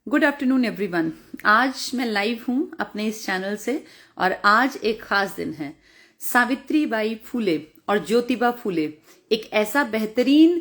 Good afternoon everyone. आज मैं live हूं अपने इस चैनल से और आज एक खास दिन है। सावित्री बाई फूले और ज्योतिबा फूले एक ऐसा बेहतरीन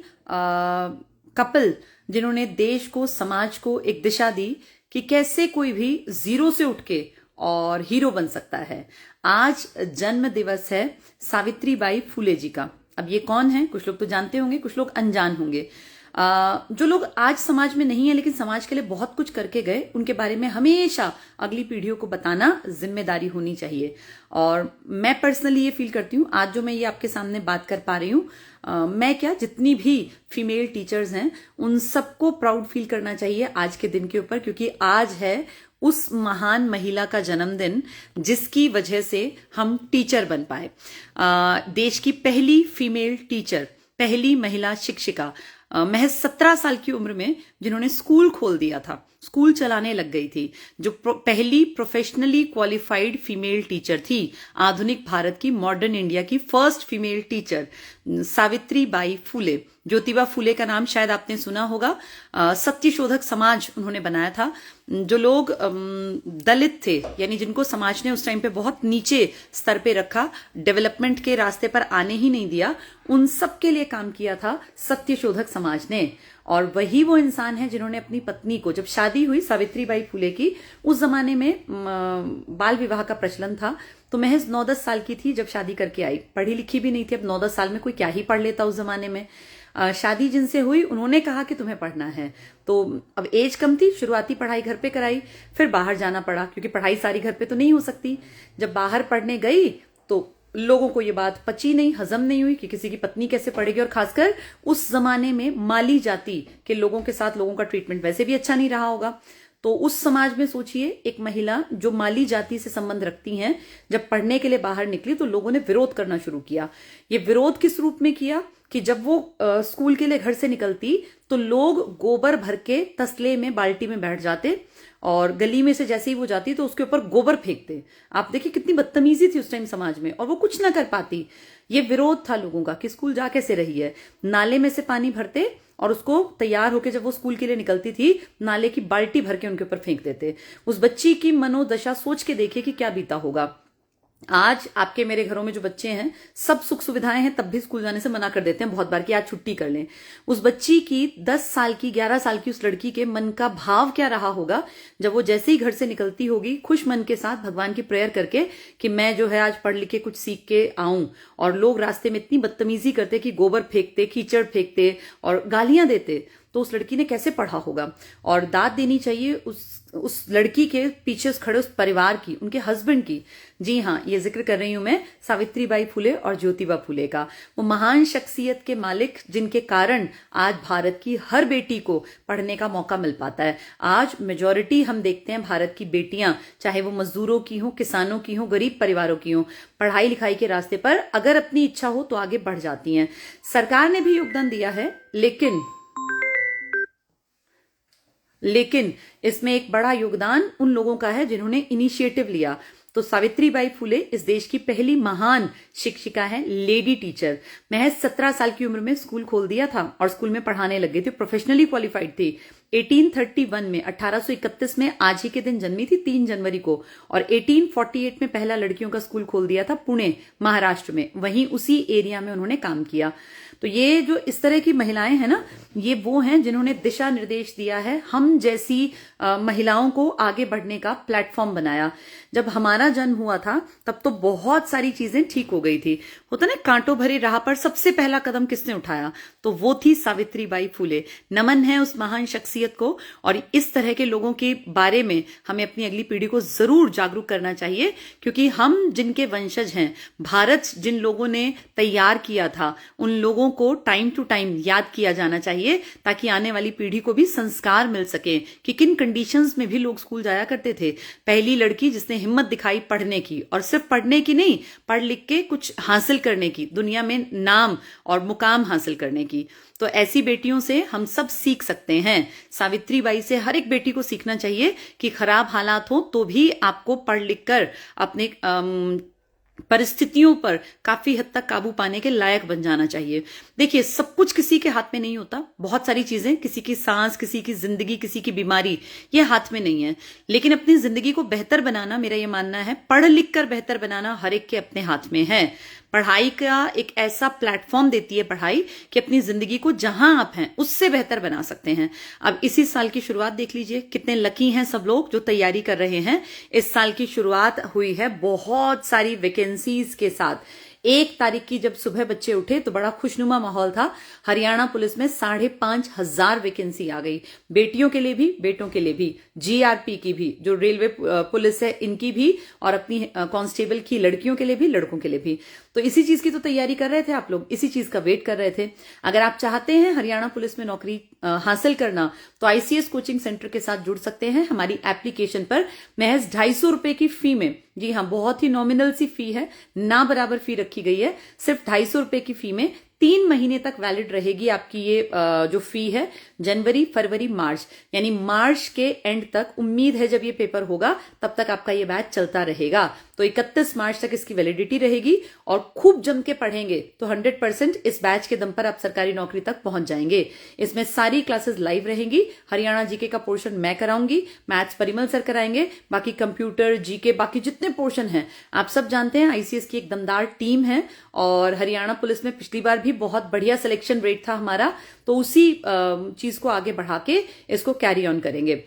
कपल जिन्होंने देश को, समाज को एक दिशा दी कि कैसे कोई भी जीरो से उठ के और हीरो बन सकता है। आज जन्म दिवस है सावित्री बाई फूले जी का। अब ये कौन है, कुछ लोग तो जानते होंगे, कुछ लोग अनजान होंगे। जो लोग आज समाज में नहीं है लेकिन समाज के लिए बहुत कुछ करके गए, उनके बारे में हमेशा अगली पीढ़ियों को बताना जिम्मेदारी होनी चाहिए। और मैं पर्सनली ये फील करती हूँ, आज जो मैं ये आपके सामने बात कर पा रही हूँ, मैं क्या, जितनी भी फीमेल टीचर्स हैं उन सबको प्राउड फील करना चाहिए आज के दिन के ऊपर, क्योंकि आज है उस महान महिला का जन्मदिन जिसकी वजह से हम टीचर बन पाए। देश की पहली फीमेल टीचर, पहली महिला शिक्षिका, महज 17 साल की उम्र में जिन्होंने स्कूल खोल दिया था, स्कूल चलाने लग गई थी, जो पहली प्रोफेशनली क्वालिफाइड फीमेल टीचर थी, आधुनिक भारत की, मॉडर्न इंडिया की first female teacher Savitribai Phule. Jyotiba Phule का नाम शायद आपने सुना होगा। सत्यशोधक समाज उन्होंने बनाया था। जो लोग दलित थे, यानी जिनको समाज ने उस टाइम पे बहुत नीचे स्तर पे रखा, डेवलपमेंट के रास्ते पर आने ही नहीं दिया, उन सब के लिए काम किया था सत्यशोधक समाज ने। और वही वो इंसान है जिन्होंने अपनी पत्नी को, जब शादी हुई सावित्री बाई फूले की, उस जमाने में बाल विवाह का प्रचलन था, तो महज 9-10 साल की थी जब शादी करके आई, पढ़ी लिखी भी नहीं थी। अब 9-10 साल में कोई क्या ही पढ़ लेता उस जमाने में। शादी जिनसे हुई उन्होंने कहा कि तुम्हें पढ़ना है, तो अब एज कम थी, शुरुआती पढ़ाई घर पे कराई, फिर बाहर जाना पड़ा क्योंकि पढ़ाई सारी घर पे तो नहीं हो सकती। जब बाहर पढ़ने गई तो लोगों को ये बात पची नहीं, हजम नहीं हुई कि किसी की पत्नी कैसे पढ़ेगी, और खासकर उस जमाने में माली जाति के लोगों के साथ लोगों का ट्रीटमेंट वैसे भी अच्छा नहीं रहा होगा। तो उस समाज में सोचिए, एक महिला जो माली जाति से संबंध रखती हैं, जब पढ़ने के लिए बाहर निकली तो लोगों ने विरोध करना शुरू किया। ये विरोध किस रूप में किया कि जब वो स्कूल के लिए घर से निकलती तो लोग गोबर भर के तसले में, बाल्टी में बैठ जाते और गली में से जैसे ही वो जाती तो उसके ऊपर गोबर फेंकते। आप देखिए कितनी बदतमीजी थी उस टाइम समाज में, और वो कुछ ना कर पाती। ये विरोध था लोगों का कि स्कूल जा कैसे रही है। नाले में से पानी भरते और उसको तैयार होके जब वो स्कूल के लिए निकलती थी, नाले की बाल्टी भर के उनके ऊपर फेंक देते। उस बच्ची की मनोदशा सोच के देखिए कि क्या बीता होगा। आज आपके मेरे घरों में जो बच्चे हैं, सब सुख सुविधाएं हैं, तब भी स्कूल जाने से मना कर देते हैं बहुत बार कि आज छुट्टी कर लें। उस बच्ची की 10 साल की, 11 साल की उस लड़की के मन का भाव क्या रहा होगा जब वो जैसे ही घर से निकलती होगी, खुश मन के साथ भगवान की प्रेयर करके कि मैं जो है आज पढ़ लिख के कुछ सीख के आऊं, और लोग रास्ते में इतनी बदतमीजी करते कि गोबर फेंकते, कीचड़ फेंकते और गालियां देते, तो उस लड़की ने कैसे पढ़ा होगा। और दाद देनी चाहिए उस लड़की के पीछे खड़े उस परिवार की, उनके हस्बैंड की। जी हाँ, ये जिक्र कर रही हूं मैं सावित्री बाई फूले और ज्योतिबा फूले का, वो महान शख्सियत के मालिक जिनके कारण आज भारत की हर बेटी को पढ़ने का मौका मिल पाता है। आज मेजॉरिटी हम देखते हैं भारत की बेटियां, चाहे वो मजदूरों की हो, किसानों की हो, गरीब परिवारों की हो, पढ़ाई लिखाई के रास्ते पर अगर अपनी इच्छा हो तो आगे बढ़ जाती हैं। सरकार ने भी योगदान दिया है, लेकिन इसमें एक बड़ा योगदान उन लोगों का है जिन्होंने इनिशिएटिव लिया। तो सावित्री बाई फूले इस देश की पहली महान शिक्षिका है, लेडी टीचर। महज 17 साल की उम्र में स्कूल खोल दिया था और स्कूल में पढ़ाने लग गई थी, प्रोफेशनली क्वालिफाइड थी। 1831 में, 1831 में आज ही के दिन जन्मी थी, 3 जनवरी को, और 1848 में पहला लड़कियों का स्कूल खोल दिया था पुणे, महाराष्ट्र में। वहीं उसी एरिया में उन्होंने काम किया। तो ये जो इस तरह की महिलाएं हैं ना, ये वो हैं जिन्होंने दिशा निर्देश दिया है, हम जैसी महिलाओं को आगे बढ़ने का प्लेटफॉर्म बनाया। जब हमारा जन्म हुआ था तब तो बहुत सारी चीजें ठीक हो गई थी। होता ना, कांटों भरी राह पर सबसे पहला कदम किसने उठाया, तो वो थी सावित्री बाई फूले। नमन है उस महान शख्सियत को, और इस तरह के लोगों के बारे में हमें अपनी अगली पीढ़ी को जरूर जागरूक करना चाहिए, क्योंकि हम जिनके वंशज हैं, भारत जिन लोगों ने तैयार किया था, उन लोगों को टाइम टू टाइम याद किया जाना चाहिए, ताकि आने वाली पीढ़ी को भी संस्कार मिल सके कि किन कंडीशंस में भी लोग स्कूल जाया करते थे। पहली लड़की जिसने हिम्मत दिखाई पढ़ने की, और सिर्फ पढ़ने की नहीं, पढ़ लिख के कुछ हासिल करने की, दुनिया में नाम और मुकाम हासिल करने की। तो ऐसी बेटियों से हम सब सीख सकते हैं। सावित्री बाई से हर एक बेटी को सीखना चाहिए कि खराब हालात हो तो भी आपको पढ़ लिख कर अपने परिस्थितियों पर काफी हद तक काबू पाने के लायक बन जाना चाहिए। देखिए, सब कुछ किसी के हाथ में नहीं होता। बहुत सारी चीजें, किसी की सांस, किसी की जिंदगी, किसी की बीमारी, ये हाथ में नहीं है। लेकिन अपनी जिंदगी को बेहतर बनाना, मेरा ये मानना है, पढ़ लिख कर बेहतर बनाना हर एक के अपने हाथ में है। पढ़ाई का एक ऐसा प्लेटफॉर्म देती है पढ़ाई कि अपनी जिंदगी को जहां आप हैं उससे बेहतर बना सकते हैं। अब इसी साल की शुरुआत देख लीजिए, कितने लकी हैं सब लोग जो तैयारी कर रहे हैं। इस साल की शुरुआत हुई है बहुत सारी वैकेंसीज के साथ। 1 तारीख की जब सुबह बच्चे उठे तो बड़ा खुशनुमा माहौल था। हरियाणा पुलिस में 5,500 वैकेंसी आ गई, बेटियों के लिए भी, बेटों के लिए भी, जीआरपी की भी, जो रेलवे पुलिस है इनकी भी, और अपनी कांस्टेबल की लड़कियों के लिए भी, लड़कों के लिए भी। तो इसी चीज की तो तैयारी कर रहे थे आप लोग, इसी चीज का वेट कर रहे थे। अगर आप चाहते हैं हरियाणा पुलिस में नौकरी हासिल करना, तो आईसीएस कोचिंग सेंटर के साथ जुड़ सकते हैं। हमारी एप्लीकेशन पर महज 250 रुपए की फी में, जी हाँ, बहुत ही नॉमिनल सी फी है, ना बराबर फी रखी गई है, सिर्फ 250 रुपए की फी में 3 महीने तक वैलिड रहेगी आपकी ये जो फी है, जनवरी, फरवरी, मार्च, यानी मार्च के एंड तक। उम्मीद है जब ये पेपर होगा तब तक आपका ये बैच चलता रहेगा। तो 31 मार्च तक इसकी वैलिडिटी रहेगी, और खूब जम के पढ़ेंगे तो 100% इस बैच के दम पर आप सरकारी नौकरी तक पहुंच जाएंगे। इसमें सारी क्लासेस लाइव रहेंगी। हरियाणा जीके का पोर्शन मैं कराऊंगी, मैथ्स परिमल सर कराएंगे, बाकी कंप्यूटर, जीके, बाकी जितने पोर्शन हैं आप सब जानते हैं। आईसीएस की एक दमदार टीम है, और हरियाणा पुलिस में पिछली बार भी बहुत बढ़िया सिलेक्शन रेट था हमारा, तो उसी चीज को आगे बढ़ा के इसको कैरी ऑन करेंगे।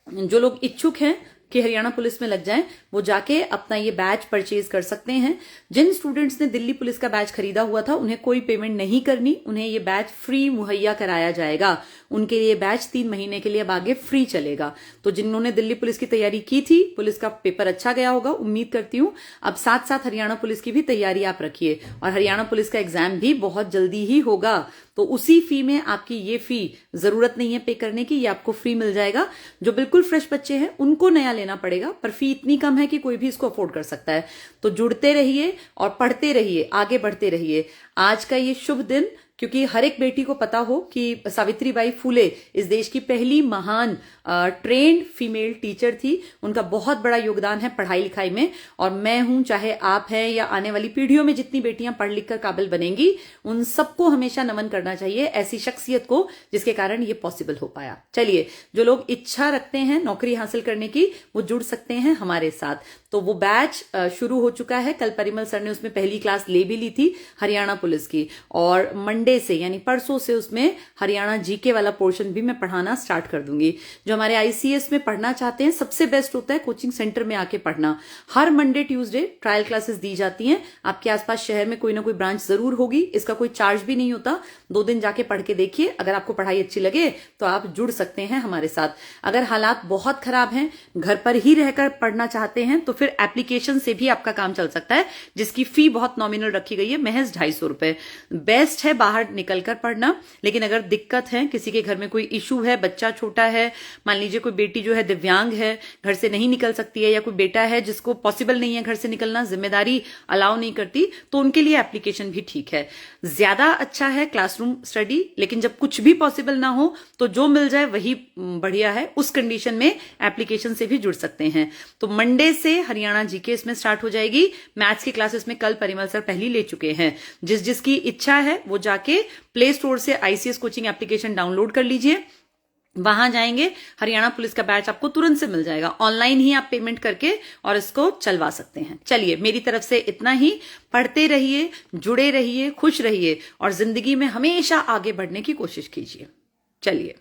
जो लोग इच्छुक हैं कि हरियाणा पुलिस में लग जाएं, वो जाके अपना ये बैच परचेज कर सकते हैं। जिन स्टूडेंट्स ने दिल्ली पुलिस का बैच खरीदा हुआ था उन्हें कोई पेमेंट नहीं करनी, उन्हें ये बैच फ्री मुहैया कराया जाएगा। उनके लिए बैच 3 महीने के लिए अब आगे फ्री चलेगा। तो जिन्होंने दिल्ली पुलिस की तैयारी की थी, पुलिस का पेपर अच्छा गया होगा उम्मीद करती हूँ, अब साथ साथ हरियाणा पुलिस की भी तैयारी आप रखिए। और हरियाणा पुलिस का एग्जाम भी बहुत जल्दी ही होगा, तो उसी फी में आपकी ये फी जरूरत नहीं है पे करने की, ये आपको फ्री मिल जाएगा। जो बिल्कुल फ्रेश बच्चे हैं उनको नया लेना पड़ेगा, पर फी इतनी कम है कि कोई भी इसको अफोर्ड कर सकता है। तो जुड़ते रहिए और पढ़ते रहिए, आगे बढ़ते रहिए। आज का ये शुभ दिन, क्योंकि हर एक बेटी को पता हो कि सावित्रीबाई फुले इस देश की पहली महान ट्रेंड फीमेल टीचर थी। उनका बहुत बड़ा योगदान है पढ़ाई लिखाई में, और मैं हूं, चाहे आप हैं, या आने वाली पीढ़ियों में जितनी बेटियां पढ़ लिख कर काबिल बनेंगी, उन सबको हमेशा नमन करना चाहिए, ऐसी शख्सियत को जिसके कारण ये पॉसिबल हो पाया। चलिए, जो लोग इच्छा रखते हैं नौकरी हासिल करने की, वो जुड़ सकते हैं हमारे साथ। तो वो बैच शुरू हो चुका है, कल परिमल सर ने उसमें पहली क्लास ले भी ली थी हरियाणा पुलिस की, और मंडे से यानी परसों से उसमें हरियाणा जीके वाला पोर्शन भी मैं पढ़ाना स्टार्ट कर दूंगी। जो हमारे आईसीएस में पढ़ना चाहते हैं, सबसे बेस्ट होता है कोचिंग सेंटर में आके पढ़ना। हर मंडे ट्यूसडे ट्रायल क्लासेस दी जाती हैं। आपके आसपास शहर में कोई ना कोई ब्रांच जरूर होगी, इसका कोई चार्ज भी नहीं होता। 2 दिन जाके पढ़ के देखिए, अगर आपको पढ़ाई अच्छी लगे तो आप जुड़ सकते हैं हमारे साथ। अगर हालात बहुत खराब हैं, घर पर ही रहकर पढ़ना चाहते हैं, तो फिर एप्लीकेशन से भी आपका काम चल सकता है, जिसकी फी बहुत नॉमिनल रखी गई है, महज 250 रुपए। बेस्ट है बाहर निकलकर पढ़ना, लेकिन अगर दिक्कत है, किसी के घर में कोई इशू है, बच्चा छोटा है, मान लीजिए कोई बेटी जो है दिव्यांग है, घर से नहीं निकल सकती है, या कोई बेटा है जिसको पॉसिबल नहीं है घर से निकलना, जिम्मेदारी अलाउ नहीं करती, तो उनके लिए एप्लीकेशन भी ठीक है। ज्यादा अच्छा है क्लासरूम स्टडी, लेकिन जब कुछ भी पॉसिबल ना हो तो जो मिल जाए वही बढ़िया है, उस कंडीशन में एप्लीकेशन से भी जुड़ सकते हैं। तो मंडे से हरियाणा जीके इसमें स्टार्ट हो जाएगी। मैथ्स की क्लासेस में कल परिमल सर पहली ले चुके हैं। जिस जिसकी इच्छा है वो जाके प्ले स्टोर से आईसीएस कोचिंग एप्लीकेशन डाउनलोड कर लीजिए, वहां जाएंगे, हरियाणा पुलिस का बैच आपको तुरंत से मिल जाएगा। ऑनलाइन ही आप पेमेंट करके और इसको चलवा सकते हैं। चलिए, मेरी तरफ से इतना ही। पढ़ते रहिए, जुड़े रहिए, खुश रहिए, और जिंदगी में हमेशा आगे बढ़ने की कोशिश कीजिए। चलिए।